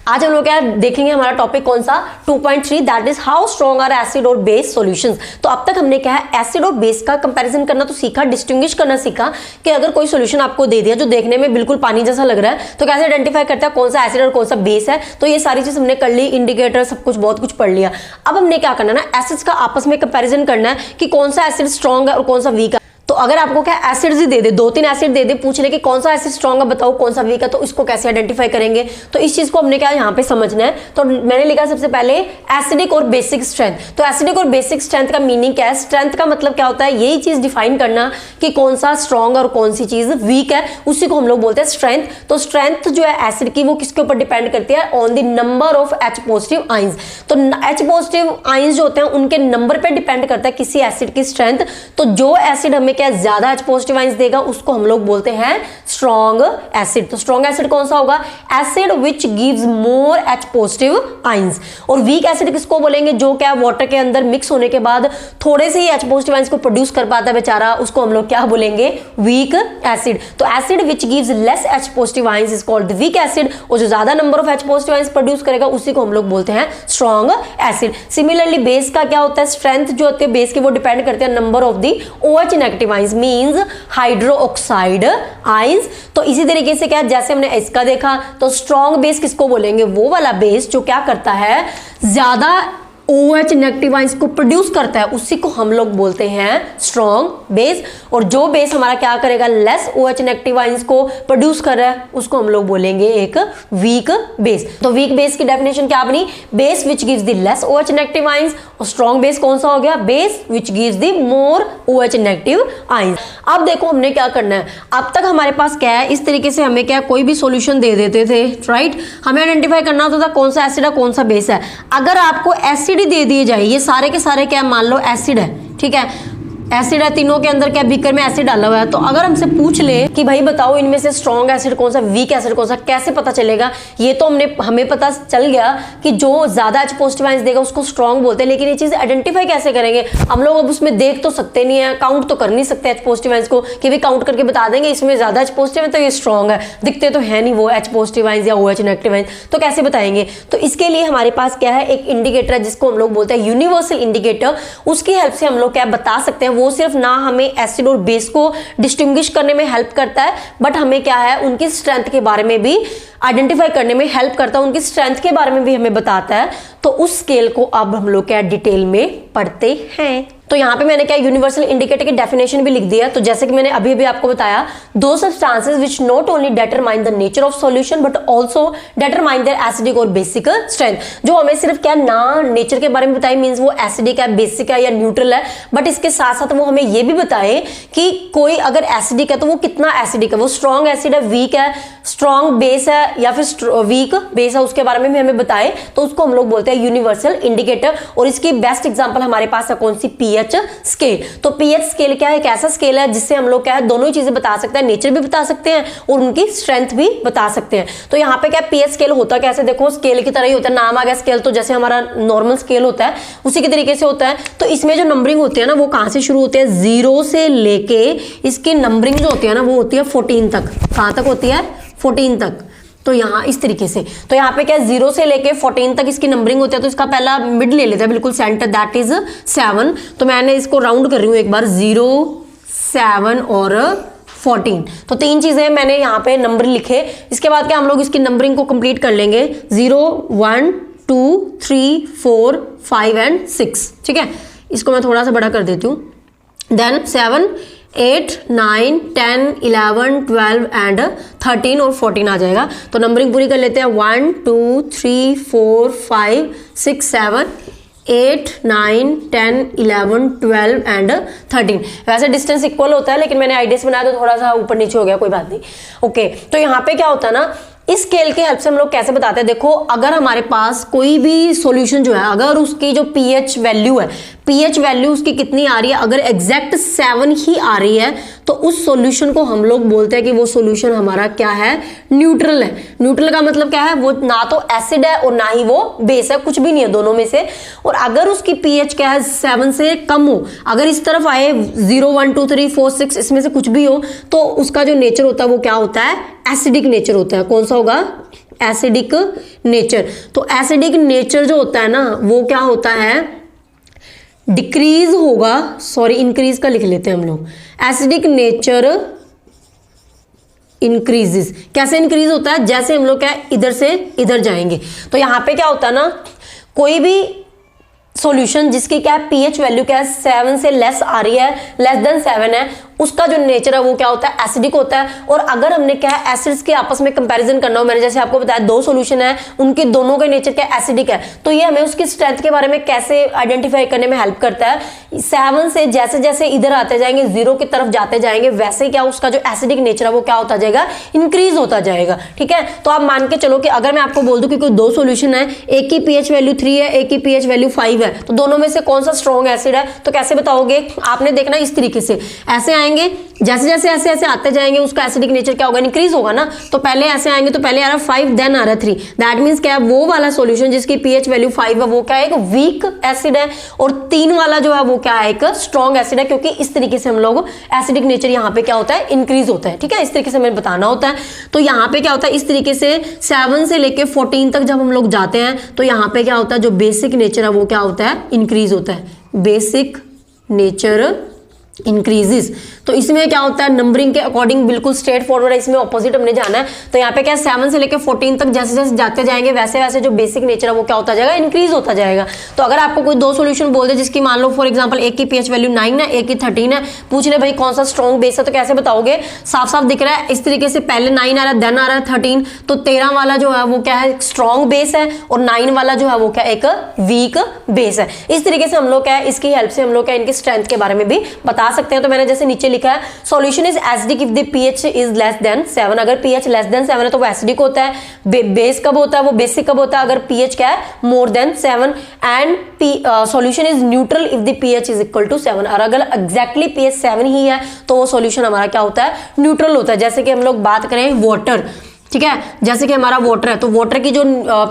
आज हम लोग क्या देखेंगे, हमारा टॉपिक कौन सा 2.3 that is how strong are acid और बेस सॉल्यूशंस। तो अब तक हमने क्या है एसिड और बेस का कंपैरिजन करना तो सीखा, डिस्टिंग्विश करना सीखा कि अगर कोई सॉल्यूशन आपको दे दिया जो देखने में बिल्कुल पानी जैसा लग रहा है तो कैसे आइडेंटिफाई करता है कौन सा एसिड और कौन सा बेस है। तो ये सारी चीज हमने कर ली, इंडिकेटर सब कुछ बहुत कुछ पढ़ लिया। अब हमने क्या करना है ना, एसिड्स का आपस में कंपैरिजन करना है कि कौन सा एसिड स्ट्रॉन्ग है और कौन सा वीक है। तो अगर आपको क्या एसिड्स ही दे दे, 2-3 एसिड दे दे, पूछ ले कि कौन सा एसिड स्ट्रॉन्ग है बताओ कौन सा वीक है, तो इसको कैसे आइडेंटिफाई करेंगे। तो इस चीज को हमने क्या यहाँ पे समझना है। तो मैंने लिखा सबसे पहले एसिडिक और बेसिक स्ट्रेंथ। तो एसिडिक और बेसिक स्ट्रेंथ का मीनिंग क्या है, स्ट्रेंथ का मतलब क्या होता है, यही चीज डिफाइन करना कि कौन सा स्ट्रॉन्ग और कौन सी चीज वीक है, उसी को हम लोग बोलते हैं स्ट्रेंथ। तो स्ट्रेंथ जो है एसिड की वो किसके ऊपर डिपेंड करती है, on the number of H positive ions. तो H पॉजिटिव आइंस जो होते हैं उनके नंबर पे डिपेंड करता है किसी एसिड की स्ट्रेंथ। तो जो एसिड हमें क्या ज्यादा H पॉजिटिव आइंस देगा उसको हम लोग बोलते हैं स्ट्रॉन्ग एसिड। तो स्ट्रॉन्ग एसिड कौन सा होगा, acid which gives more H positive ions. और वीक एसिड किसको बोलेंगे, जो क्या वाटर के अंदर मिक्स होने के बाद थोड़े से ही H पॉजिटिव आइंस को प्रोड्यूस कर पाता है बेचारा, उसको हम लोग क्या बोलेंगे, वीक एसिड। तो acid which gives less H positive ions is called the weak acid, और जो ज्यादा number of H positive ions produce करेगा उसी को हम लोग बोलते हैं स्ट्रॉन्ग एसिड। सिमिलरली बेस का क्या होता है, स्ट्रेंथ जो होती है बेस की वो डिपेंड करते हैं number of the OH negative ions, means hydroxide ions. तो इसी तरीके से क्या, जैसे हमने इसका देखा तो स्ट्रॉन्ग बेस किसको बोलेंगे, वो वाला बेस जो क्या करता है ज्यादा OH नेगेटिव आइंस को प्रोड्यूस करता है, उसी को हम लोग बोलते हैं स्ट्रॉन्ग बेस। और जो बेस हमारा क्या करेगा, लेस OH नेगेटिव आइंस को प्रोड्यूस कर रहा है, उसको हम लोग बोलेंगे एक वीक बेस। तो वीक बेस की डेफिनेशन क्या बनी, base which gives the less OH negative ions. और स्ट्रॉन्ग बेस कौन सा हो गया, base which gives the more OH negative ions. अब देखो हमने क्या करना है, अब तक हमारे पास क्या है, इस तरीके से हमें क्या कोई भी सॉल्यूशन दे देते थे, राइट। हमें आइडेंटिफाई करना होता था कौन सा एसिड है कौन सा बेस है। अगर आपको एसिड दे दिए जाए, ये सारे के सारे क्या मान लो एसिड है, ठीक है, एसिड है, तीनों के अंदर क्या बीकर में एसिड डाला हुआ है। तो अगर हमसे पूछ ले कि भाई बताओ इनमें से स्ट्रॉन्ग एसिड कौन सा, वीक एसिड कौन सा, कैसे पता चलेगा। ये तो हमें पता चल गया कि जो ज्यादा H पॉजिटिव आइंस देगा उसको स्ट्रॉन्ग बोलते हैं, लेकिन ये चीज आइडेंटिफाई कैसे करेंगे हम लोग, अब उसमें देख तो सकते नहीं है, काउंट तो कर नहीं सकते H पॉजिटिव आइंस को कि भी काउंट करके बता देंगे इसमें ज्यादा H पॉजिटिव है तो ये स्ट्रॉन्ग है, दिखते तो है नहीं वो H पॉजिटिव आइंस या OH नेगेटिव आइंस, तो कैसे बताएंगे। तो इसके लिए हमारे पास क्या है, एक इंडिकेटर है जिसको हम लोग बोलते हैं यूनिवर्सल इंडिकेटर। उसकी हेल्प से हम लोग क्या बता सकते हैं, वो सिर्फ ना हमें एसिड और बेस को डिस्टिंग्विश करने में हेल्प करता है, बट हमें क्या है उनकी स्ट्रेंथ के बारे में भी आइडेंटिफाई करने में हेल्प करता है, उनकी स्ट्रेंथ के बारे में भी हमें बताता है। तो उस स्केल को अब हम लोग क्या डिटेल में पढ़ते हैं। तो यहाँ पे मैंने क्या यूनिवर्सल इंडिकेटर की डेफिनेशन भी लिख दिया। तो जैसे कि मैंने अभी अभी आपको बताया, दो substances which not only determine the nature of solution but also determine there acidic और बेसिक स्ट्रेंथ। जो हमें सिर्फ क्या ना नेचर के बारे में बताए, मींस वो एसिडिक है, बेसिक है या न्यूट्रल है, बट इसके साथ साथ वो हमें ये भी बताए कि कोई अगर एसिडिक है तो वो कितना एसिडिक है, वो स्ट्रॉन्ग एसिड है, वीक है, स्ट्रॉन्ग बेस है या फिर वीक बेस है, उसके बारे में भी हमें बताए। तो उसको हम लोग बोलते हैं यूनिवर्सल इंडिकेटर। और इसकी बेस्ट एग्जांपल हमारे पास है कौन सी, पीएच स्केल। तो पीएच स्केल क्या है, एक ऐसा स्केल है जिससे हम लोग क्या है दोनों ही चीजें बता सकते हैं, नेचर भी बता सकते हैं और उनकी स्ट्रेंथ भी बता सकते हैं। तो यहाँ पे क्या पीएच स्केल होता कैसे, देखो स्केल की तरह ही होता है, नाम आ गया स्केल, तो जैसे हमारा नॉर्मल स्केल होता है उसी के तरीके से होता है। तो इसमें जो नंबरिंग होती है ना वो कहां से शुरू होती है, 0 से लेके इसकी नंबरिंग जो होती है ना वो होती है 14 तक। कहां तक होती है, 14 तक। तो यहाँ इस तरीके से, तो यहाँ पे क्या 0 से लेके 14 तक इसकी नंबरिंग होती है। तो इसका पहला मिड ले लेते हैं बिल्कुल सेंटर, दैट इज 7। तो मैंने इसको राउंड कर रही हूँ एक बार, 0, 7 और 14। तो तीन चीजें मैंने यहाँ पे नंबर लिखे। इसके बाद क्या हम लोग इसकी नंबरिंग को कंप्लीट कर लेंगे, 0, 1, 2, 3, 4, 5 एंड 6, ठीक है। इसको मैं थोड़ा सा बड़ा कर देती हूँ। देन 7, 8, 9, 10, 11, 12 एंड 13 और 14 आ जाएगा। तो नंबरिंग पूरी कर लेते हैं, 1, 2, 3, 4, 5, 6, 7, 8, 9, 10, 11, 12 एंड 13। वैसे डिस्टेंस इक्वल होता है लेकिन मैंने आईडी से बनाया तो थोड़ा सा ऊपर नीचे हो गया, कोई बात नहीं। ओके, तो यहाँ पे क्या होता है ना, इस स्केल के हेल्प से हम लोग कैसे बताते हैं, देखो अगर हमारे पास कोई भी सॉल्यूशन जो है, अगर उसकी जो पीएच वैल्यू है, पीएच वैल्यू उसकी कितनी आ रही है, अगर एग्जैक्ट 7 ही आ रही है तो उस सॉल्यूशन को हम लोग बोलते हैं कि वो सॉल्यूशन हमारा क्या है, न्यूट्रल है। न्यूट्रल का मतलब क्या है, वो ना तो एसिड है और ना ही वो बेस है, कुछ भी नहीं है दोनों में से। और अगर उसकी पीएच क्या है 7 से कम हो, अगर इस तरफ आए 0, 1, 2, 3, 4, 6 इसमें से कुछ भी हो, तो उसका जो नेचर होता है वो क्या होता है, एसिडिक नेचर होता है। कौन सा होगा, एसिडिक नेचर। तो एसिडिक नेचर जो होता है ना वो क्या होता है, डिक्रीज होगा, सॉरी इंक्रीज का लिख लेते हैं हम लोग, एसिडिक नेचर इंक्रीजेस। कैसे इंक्रीज होता है, जैसे हम लोग क्या इधर से इधर जाएंगे तो यहां पे क्या होता है ना, कोई भी सॉल्यूशन जिसकी क्या पीएच वैल्यू क्या है 7 से लेस आ रही है, लेस देन 7 है, उसका जो नेचर है वो क्या होता है, एसिडिक होता है। और अगर हमने क्या है एसिड्स के आपस में कंपैरिजन करना हो, मैंने जैसे आपको बताया दो सॉल्यूशन है, उनके दोनों का नेचर क्या एसिडिक है, तो ये हमें उसकी स्ट्रेंथ के बारे में कैसे आइडेंटिफाई करने में हेल्प करता है। 7 से जैसे जैसे इधर आते जाएंगे, 0 की तरफ जाते जाएंगे, वैसे क्या उसका जो एसिडिक नेचर है वो क्या होता जाएगा, इंक्रीज होता जाएगा। ठीक है, तो आप मान के चलो कि अगर मैं आपको बोल दूं कि कोई दो सॉल्यूशन है, एक की पीएच वैल्यू 3 है, एक की पीएच वैल्यू 5 है, तो दोनों में से कौन सा स्ट्रॉन्ग एसिड है, तो कैसे बताओगे, आपने देखना इस तरीके से, ऐसे आएंगे, जैसे जैसे ऐसे ऐसे आते जाएंगे उसका एसिडिक नेचर क्या होगा, इंक्रीज होगा ना। तो पहले ऐसे आएंगे तो पहले आ रहा 5 देन आ रहा 3, दैट मींस क्या है, वो वाला सॉल्यूशन जिसकी पीएच वैल्यू 5 है वो क्या है, एक वीक एसिड है, और 3 वाला जो है वो क्या है, एक स्ट्रॉन्ग एसिड है, क्योंकि इस तरीके से हम लोग एसिडिक नेचर यहाँ पे क्या होता है, इंक्रीज होता है। ठीक है, इस तरीके से हमें बताना होता है। तो यहाँ पे क्या होता है, इस तरीके से 7 से लेके 14 तक जब हम लोग जाते हैं तो यहाँ पे क्या होता है, जो बेसिक नेचर है वो क्या होता है, इंक्रीज होता है, बेसिक नेचर इंक्रीजेस। तो इसमें क्या होता है, नंबरिंग के अकॉर्डिंग बिल्कुल स्ट्रेट फॉरवर्ड है, इसमें ऑपोजिट हमने जाना है। तो यहाँ पे क्या 7 से लेकर 14 तक जैसे जैसे जाते जाएंगे वैसे वैसे जो बेसिक नेचर है वो क्या होता जाएगा, इंक्रीज होता जाएगा। तो अगर आपको कोई दो सॉल्यूशन बोल दे जिसकी मान लो फॉर एग्जांपल एक की पीएच वैल्यू 9 है, एक की 13 है, पूछ ले भाई कौन सा स्ट्रॉन्ग बेस है, तो कैसे बताओगे, साफ साफ दिख रहा है इस तरीके से, पहले 9 आ रहा है देन आ रहा है 13, तो 13 वाला जो है वो क्या है, स्ट्रॉन्ग बेस है, और 9 वाला जो है वो क्या एक वीक बेस है। इस तरीके से हम लोग क्या है, इसकी हेल्प से हम लोग क्या इनकी स्ट्रेंथ के बारे में भी बता सकते हैं। तो मैंने जैसे नीचे लिखा है, solution is acidic if the PH is less than 7, अगर पीएच लेस देन 7 है तो वो एसिडिक होता है। बेस कब होता है, वो बेसिक कब होता है, अगर पीएच क्या है more than 7, and solution is neutral if the PH is equal to 7, और अगर एग्जैक्टली पीएच 7 ही है तो वो सॉल्यूशन हमारा क्या होता है, न्यूट्रल होता है। जैसे कि हम लोग बात करें वाटर, ठीक है, जैसे कि हमारा वाटर है तो वाटर की जो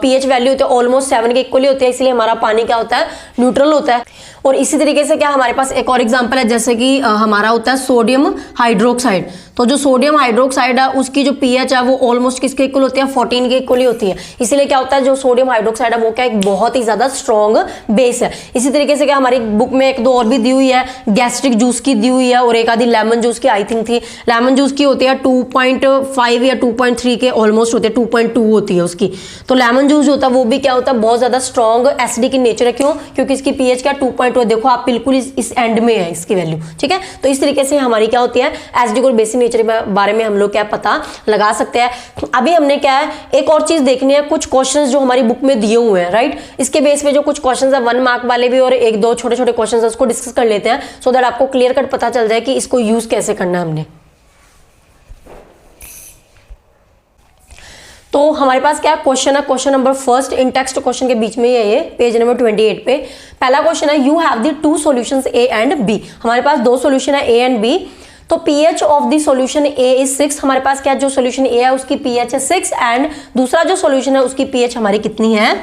पीएच वैल्यू होती है ऑलमोस्ट 7 के इक्वली होती है, इसलिए हमारा पानी क्या होता है, न्यूट्रल होता है। और इसी तरीके से क्या हमारे पास एक और एग्जांपल है, जैसे कि हमारा होता है सोडियम हाइड्रोक्साइड। तो जो सोडियम हाइड्रोक्साइड है उसकी जो पीएच है वो ऑलमोस्ट किसके इक्वल होती है, 14 के इक्वली होती है। इसीलिए क्या होता है, जो सोडियम हाइड्रोक्साइड है वो क्या एक बहुत ही ज्यादा स्ट्रॉन्ग बेस है। इसी तरीके से क्या हमारी बुक में एक दो और भी दी हुई है, गैस्ट्रिक जूस की दी हुई है, और एक आधी लेमन जूस की आई थिंक थी। लेमन जूस की होती है 2.5 या 2.3 के ऑलमोस्ट होते हैं, 2.2 होती है उसकी। तो लेमन जूस जो होता है वो भी क्या होता है, बहुत ज्यादा स्ट्रॉन्ग एसिडिक इन नेचर है। क्यों, क्योंकि इसकी पीएच क्या 2.2 है, देखो आप बिल्कुल इस एंड में है इसकी वैल्यू। ठीक है, तो इस तरीके से हमारी क्या होती है, एसिडिक और बेसिक नेचर के बारे में हम लोग क्या पता लगा सकते हैं। अभी हमने क्या है, एक और चीज देखनी है, कुछ क्वेश्चंस जो हमारी बुक में दिए हुए हैं, राइट, इसके बेस पे जो कुछ क्वेश्चंस है 1 मार्क वाले भी और एक दो छोटे छोटे क्वेश्चंस है उसको डिस्कस कर लेते हैं, सो दैट आपको क्लियर कट पता चल जाए कि इसको यूज कैसे करना है हमने। तो हमारे पास क्या क्वेश्चन है, question number first in text question के बीच में ही है ये, पेज नंबर 28 पे। पहला क्वेश्चन है, you have the 2 solutions A and B. हमारे पास दो सॉल्यूशन है ए एंड बी। तो PH of the solution A is 6। हमारे पास क्या जो सॉल्यूशन ए है उसकी पीएच है 6, एंड दूसरा जो सॉल्यूशन है उसकी पीएच हमारी कितनी है,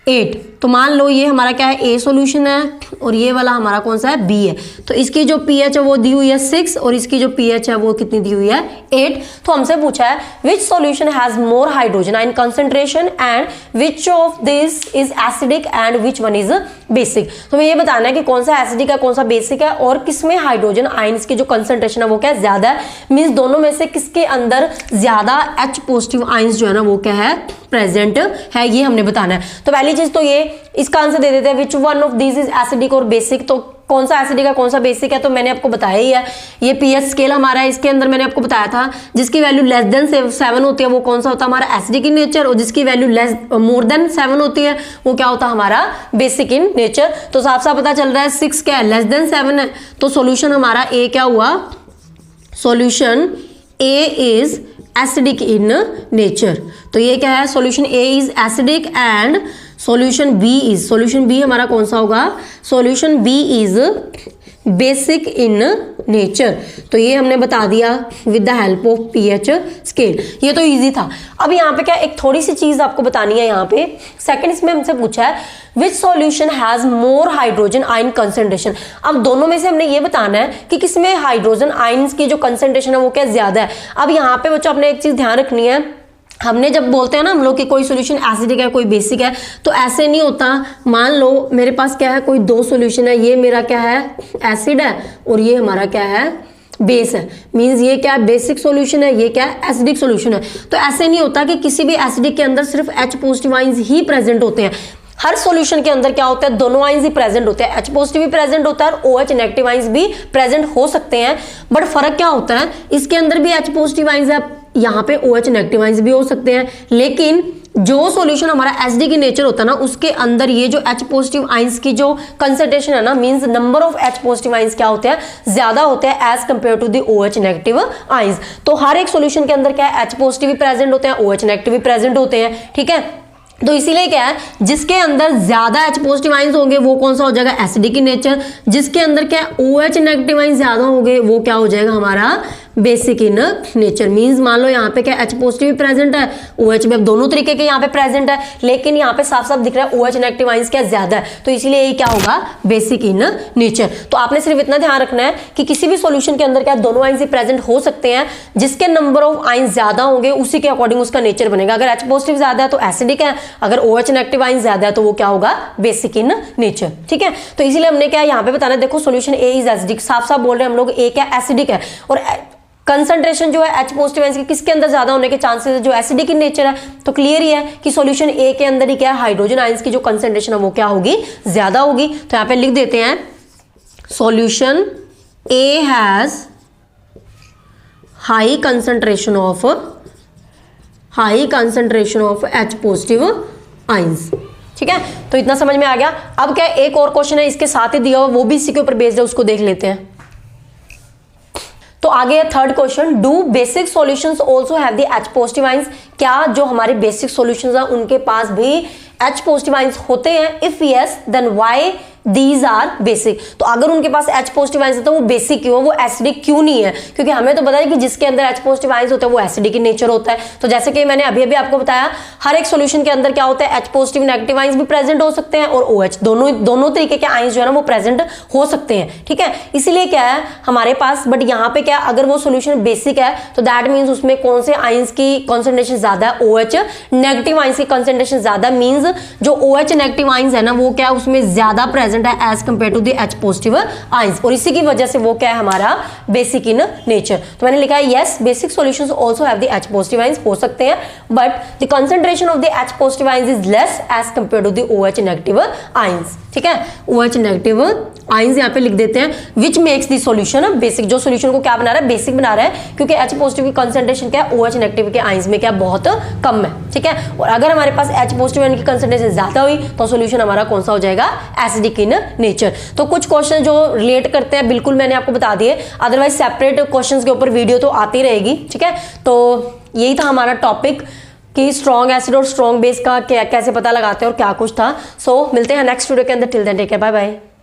8। तो मान लो ये हमारा क्या है, ए सॉल्यूशन है, और ये वाला हमारा कौन सा है, बी है। तो इसकी जो पीएच है वो दी हुई है 6, और इसकी जो पीएच है वो कितनी दी हुई है, 8। तो हमसे पूछा है which solution has more hydrogen ion concentration and which of this is acidic and which one is basic. तो हमें ये बताना है कि कौन सा एसिडिक है कौन सा बेसिक है, और किसमें हाइड्रोजन आयन्स की जो कंसंट्रेशन है वो क्या ज्यादा है, मीन्स दोनों में से किसके अंदर ज्यादा H पॉजिटिव आयन्स जो है ना वो क्या है, प्रेजेंट है, ये हमने बताना है। तो पहली चीज तो ये, इसका आंसर दे देते हैं which one of this is acidic और बेसिक। तो कौन सा एसिडिक है कौन सा बेसिक है, तो मैंने आपको बताया ही है, ये पीएच स्केल हमारा है, इसके अंदर मैंने आपको बताया था जिसकी वैल्यू लेस देन 7 होती है वो कौन सा होता है, हमारा एसिडिक इन नेचर, और जिसकी वैल्यू मोर देन 7 होती है वो क्या होता है, हमारा बेसिक इन नेचर। तो साफ साफ पता चल रहा है 6 क्या है, लेस देन 7 है, तो सॉल्यूशन हमारा ए क्या हुआ, solution A is acidic in nature. तो ये क्या है, solution A is acidic and solution B हमारा कौन सा होगा, solution B is basic in nature. तो ये हमने बता दिया with the help of PH scale, ये तो इजी था। अब यहाँ पे क्या एक थोड़ी सी चीज आपको बतानी है, यहाँ पे सेकंड इसमें हमसे पूछा है which solution has more hydrogen ion concentration. अब दोनों में से हमने ये बताना है कि किसमें हाइड्रोजन आयन्स की जो कंसंट्रेशन है वो क्या ज्यादा है। अब यहाँ पे बच्चों आपने एक चीज ध्यान रखनी है, हमने जब बोलते हैं ना हम लोग कि कोई सोल्यूशन एसिडिक है कोई बेसिक है, तो ऐसे नहीं होता। मान लो मेरे पास क्या है, कोई दो सोल्यूशन है, ये मेरा क्या है एसिड है और ये हमारा क्या है बेस है। मींस ये क्या है बेसिक सॉल्यूशन है, ये क्या है एसिडिक सॉल्यूशन है। तो ऐसे नहीं होता कि किसी भी एसिडिक के अंदर सिर्फ H पॉजिटिव आइंस ही प्रेजेंट होते हैं। हर सॉल्यूशन के अंदर क्या होता है, दोनों आइंस ही प्रेजेंट होते हैं, H पॉजिटिव भी प्रेजेंट होता है और OH नेगेटिव आइंस भी प्रेजेंट हो सकते हैं। बट फर्क क्या होता है, इसके अंदर भी H पॉजिटिव आइंस है, यहाँ पे OH नेगेटिव आइंस भी हो सकते हैं। लेकिन जो सॉल्यूशन हमारा एसिडिक की नेचर होता है ना, उसके अंदर ये जो H पॉजिटिव आइंस की जो कंसंट्रेशन है ना, means number of H positive ions क्या होते हैं, ज्यादा होते हैं as compared to the OH negative ions. तो हर एक सॉल्यूशन के अंदर क्या है, H पॉजिटिव भी प्रेजेंट होते हैं, OH नेगेटिव भी प्रेजेंट होते हैं, ठीक है। तो इसीलिए क्या है, जिसके अंदर ज्यादा H पॉजिटिव आइंस होंगे वो कौन सा हो जाएगा, एसिडिक इन नेचर। जिसके अंदर क्या है OH नेगेटिव आइंस ज्यादा होंगे वो क्या हो जाएगा हमारा बेसिक इन नेचर। मींस मान लो यहाँ पे क्या H पॉजिटिव भी प्रेजेंट है, OH भी दोनों तरीके के यहाँ पे प्रेजेंट है, लेकिन यहाँ पे साफ साफ दिख रहा है OH नेगेटिव आइंस क्या ज्यादा है, तो इसीलिए ये क्या होगा बेसिक इन नेचर। तो आपने सिर्फ इतना ध्यान रखना है कि किसी भी सॉल्यूशन के अंदर क्या दोनों आइंस ही प्रेजेंट हो सकते हैं, जिसके नंबर ऑफ आइंस ज्यादा होंगे उसी के अकॉर्डिंग उसका नेचर बनेगा। अगर H पॉजिटिव ज्यादा है तो एसिडिक है, अगर OH नेगेटिव आइंस ज्यादा है तो वो क्या होगा बेसिक इन नेचर, ठीक है। तो इसीलिए हमने क्या यहाँ पे बताना, देखो सोल्यूशन A इज एसिडिक, साफ साफ बोल रहे हैं हम लोग A क्या एसिडिक है, और कंसंट्रेशन जो है H पॉजिटिव आइंस की किसके अंदर ज्यादा होने के चांसेस है, जो एसिडिक इन नेचर है। तो क्लियर ही है कि सॉल्यूशन A के अंदर ही क्या है हाइड्रोजन आइंस की जो कंसंट्रेशन है वो क्या होगी ज्यादा होगी। तो यहाँ पे लिख देते हैं solution A has high concentration of H positive ions, ठीक है। तो इतना समझ में आ गया। अब क्या एक और क्वेश्चन है इसके साथ ही दिया हुआ, वो भी इसी के ऊपर बेस्ड है, उसको देख लेते हैं। तो आगे है third question, do basic solutions also have the H positive ions. क्या जो हमारे बेसिक सॉल्यूशंस हैं उनके पास भी H पॉजिटिव आइंस होते हैं? If yes then why these are basic. तो अगर उनके पास H पॉजिटिव आइंस है तो वो बेसिक क्यों, वो एसिडिक क्यों नहीं है? क्योंकि हमें तो पता है कि जिसके अंदर H पॉजिटिव आइंस होता है वो एसिडिक इन नेचर होता है। तो जैसे कि मैंने अभी अभी आपको बताया, हर एक सॉल्यूशन के अंदर क्या होता है H पॉजिटिव नेगेटिव आइंस भी प्रेजेंट हो सकते हैं और OH दोनों तरीके के आइंस जो है ना वो प्रेजेंट हो सकते हैं, ठीक है। इसीलिए क्या है हमारे पास, बट यहाँ पे क्या अगर वो सॉल्यूशन बेसिक है तो दैट मीन्स उसमें कौन से आइंस की कॉन्सेंट्रेशन ज्यादा है, OH नेगेटिव आइंस की कॉन्सेंट्रेशन ज्यादा, मीन्स जो OH नेगेटिव आइंस है ना वो क्या उसमें ज्यादा प्रेजेंट है as compared to the H positive ions, और इसी की वजह से वो क्या है हमारा बेसिक इन नेचर। तो मैंने लिखा है yes basic solutions also have the H positive ions, हो सकते हैं, but the concentration of the H positive ions is less as compared to the OH negative ions, ठीक है। OH नेगेटिव आइंस यहाँ पे लिख देते हैं, which makes the solution basic. जो सॉल्यूशन को क्या बना रहा है बेसिक बना रहा है, क्योंकि H पॉजिटिव की कंसंट्रेशन क्या है OH नेगेटिव के आइंस में क्या बहुत कम है, ठीक है। और अगर हमारे पास H पॉजिटिव की कंसंट्रेशन ज्यादा हुई तो सॉल्यूशन हमारा कौन सा हो जाएगा एसिडिक इन नेचर। तो कुछ क्वेश्चन जो रिलेट करते हैं बिल्कुल मैंने आपको बता दिए, अदरवाइज सेपरेट क्वेश्चंस के ऊपर वीडियो तो आती रहेगी, ठीक है। तो यही था हमारा टॉपिक कि स्ट्रॉन्ग एसिड और स्ट्रॉन्ग बेस का कैसे पता लगाते हैं और क्या कुछ था। सो मिलते हैं नेक्स्ट वीडियो के अंदर, till then take care, bye bye.